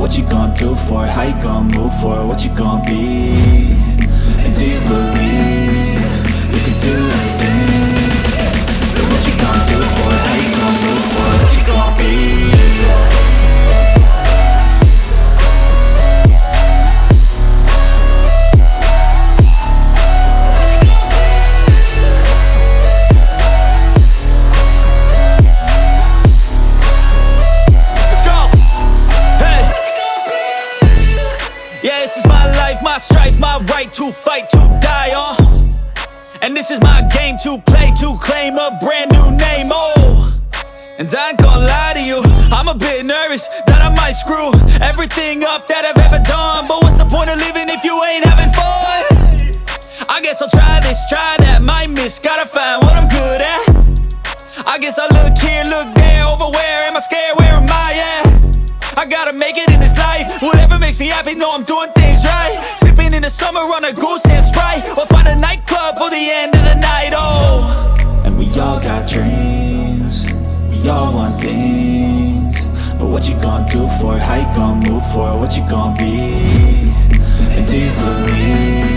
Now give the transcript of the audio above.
what you gonna do for it? How you gonna move for it? What you gonna be? And do you believe you can do anything? But what you gonna do for it? How you gonna move for it? What you gonna be? My strife, my right to fight, to die on. And this is my game to play, to claim a brand new name, oh. And I ain't gonna lie to you, I'm a bit nervous that I might screw everything up that I've ever done. But what's the point of living if you ain't having fun? I guess I'll try this, try that, might miss, gotta find what I'm good at. I guess I look here, look there, over where am I scared, where am I at? I gotta make it in this life. Whatever makes me happy, know I'm doing things right. Sipping in the summer on a goose and Sprite, or find a nightclub for the end of the night, oh. And we all got dreams, we all want things. But what you gonna do for it? How you gonna move for it? What you gonna be? And do you believe